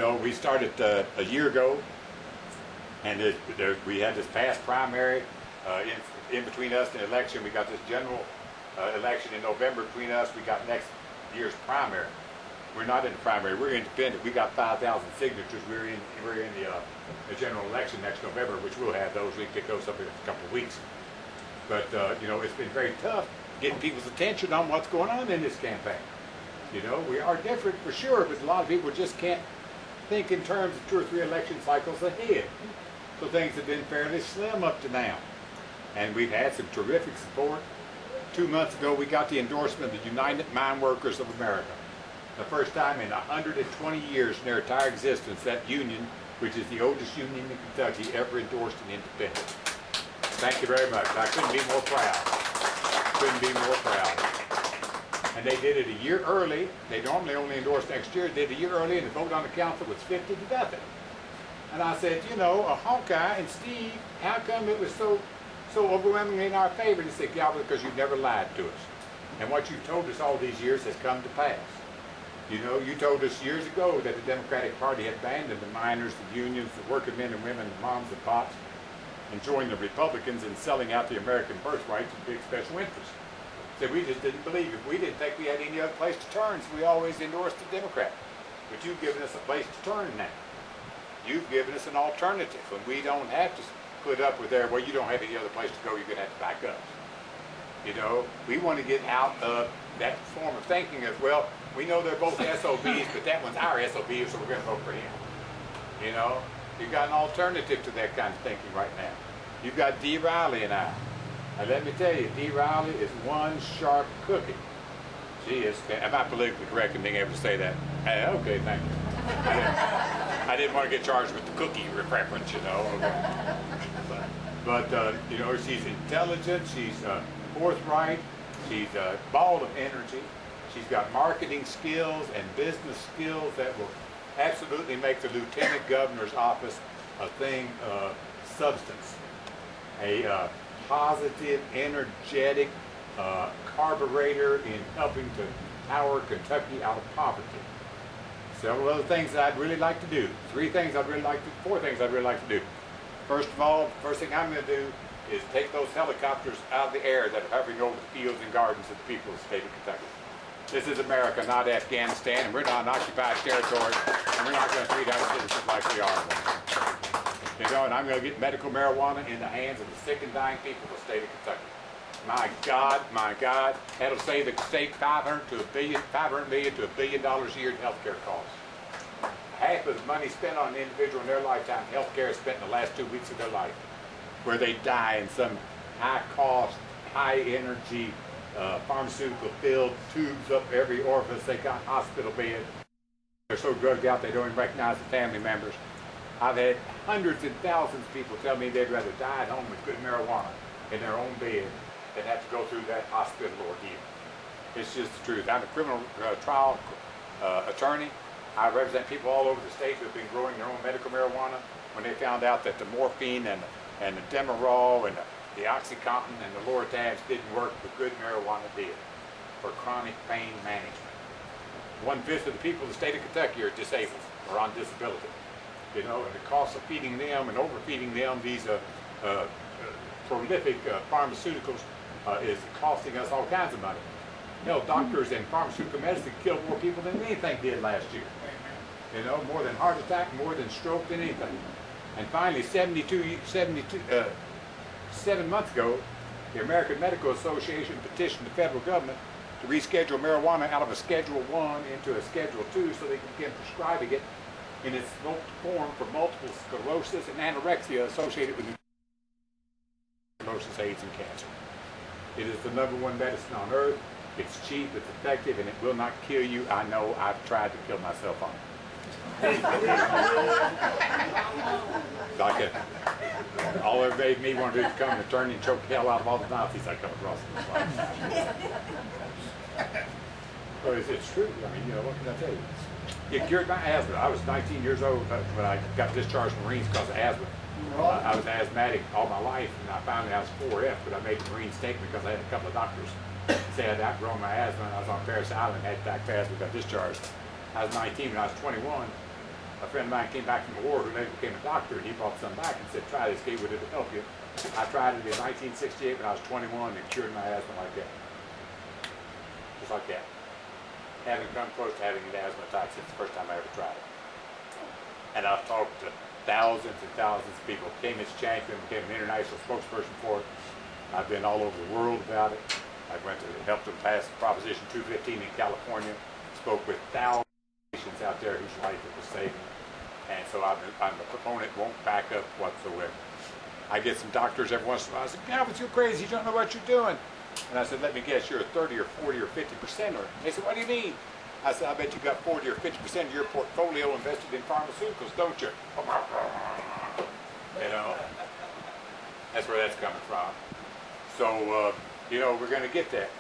We started a year ago, and we had this past primary in between us and the election. We got this general election in November between us. We got next year's primary. We're not in the primary. We're independent. We got 5,000 signatures. We're in the general election next November, which we'll have those. We can pick those up in a couple of weeks. But it's been very tough getting people's attention on what's going on in this campaign. We are different for sure, but a lot of people just can't think in terms of 2 or 3 election cycles ahead. So things have been fairly slim up to now. And we've had some terrific support. 2 months ago, we got the endorsement of the United Mine Workers of America. The first time in 120 years in their entire existence, that union, which is the oldest union in Kentucky, ever endorsed an independent. Thank you very much. I couldn't be more proud. Couldn't be more proud. And they did it a year early. They normally only endorse next year. They did it a year early, and the vote on the council was 50 to nothing. And I said, a Hawkeye and Steve, how come it was so overwhelmingly in our favor? They said, Galbraith, because you never lied to us. And what you've told us all these years has come to pass. You told us years ago that the Democratic Party had abandoned the miners, the unions, the working men and women, the moms and pops, and joined the Republicans in selling out the American birthright to big special interests. So we just didn't believe it. We didn't think we had any other place to turn, so we always endorsed the Democrat. But you've given us a place to turn now. You've given us an alternative, and we don't have to put up with well, you don't have any other place to go, you're going to have to back up. We want to get out of that form of thinking as, well, we know they're both SOBs, but that one's our SOB, so we're going to vote for him. You've got an alternative to that kind of thinking right now. You've got D. Riley and I. And let me tell you, D. Riley is one sharp cookie. She is. Am I politically correct in being able to say that? Okay, thank you. I didn't want to get charged with the cookie preference, But she's intelligent. She's forthright. She's ball of energy. She's got marketing skills and business skills that will absolutely make the lieutenant governor's office a thing of substance. A positive, energetic carburetor in helping to power Kentucky out of poverty. Several other things that I'd really like to do. 4 things I'd really like to do. First of all, the first thing I'm going to do is take those helicopters out of the air that are hovering over the fields and gardens of the people of the state of Kentucky. This is America, not Afghanistan, and we're not an occupied territory, and we're not going to treat our citizens like we are. And I'm going to get medical marijuana in the hands of the sick and dying people of the state of Kentucky. My God, that'll save the state $500 million to $1 billion a year in healthcare costs. Half of the money spent on an individual in their lifetime, healthcare is spent in the last 2 weeks of their life, where they die in some high-cost, high-energy, pharmaceutical-filled tubes up every orifice. They got hospital beds. They're so drugged out they don't even recognize the family members. I've had hundreds and thousands of people tell me they'd rather die at home with good marijuana in their own bed than have to go through that hospital ordeal. It's just the truth. I'm a criminal trial attorney. I represent people all over the state who have been growing their own medical marijuana. When they found out that the morphine and the Demerol and the OxyContin and the Lortabs didn't work, but good marijuana did for chronic pain management. 1/5 of the people of the state of Kentucky are disabled or on disability. And the cost of feeding them and overfeeding them these prolific pharmaceuticals is costing us all kinds of money. Doctors in pharmaceutical medicine killed more people than anything did last year. More than heart attack, more than stroke, than anything. And finally, 7 months ago, the American Medical Association petitioned the federal government to reschedule marijuana out of a Schedule I into a Schedule II so they can begin prescribing it in its form for multiple sclerosis and anorexia associated with sclerosis, AIDS, and cancer. It is the #1 medicine on earth. It's cheap, it's effective, and it will not kill you. I know I've tried to kill myself on it. All it made me want to do is come and turn and choke the hell out of all the Nazis I come across in this life. But it's true. What can I tell you? It cured my asthma. I was 19 years old when I got discharged from the Marines because of asthma. I was asthmatic all my life, and I finally I was 4F, but I made the Marines take me because I had a couple of doctors say I'd outgrown my asthma, and I was on Paris Island, had back fast, we got discharged. I was 19 when I was 21. a friend of mine came back from the war who later became a doctor, and he brought some back and said, try this Gatewood, it'll help you. I tried it in 1968 when I was 21 and cured my asthma like that. Just like that. Haven't come close to having an asthma attack since the first time I ever tried it. And I've talked to thousands and thousands of people. Became its champion, became an international spokesperson for it. I've been all over the world about it. I went to helped them pass Proposition 215 in California. Spoke with thousands of patients out there whose life it was saving. And so I'm a proponent, won't back up whatsoever. I get some doctors every once in a while. I said, Calvin, you're crazy. You don't know what you're doing. And I said, let me guess, you're a 30 or 40 or 50%er. They said, what do you mean? I said, I bet you got 40 or 50% of your portfolio invested in pharmaceuticals, don't you? You know, that's where that's coming from. So, you know, we're going to get that.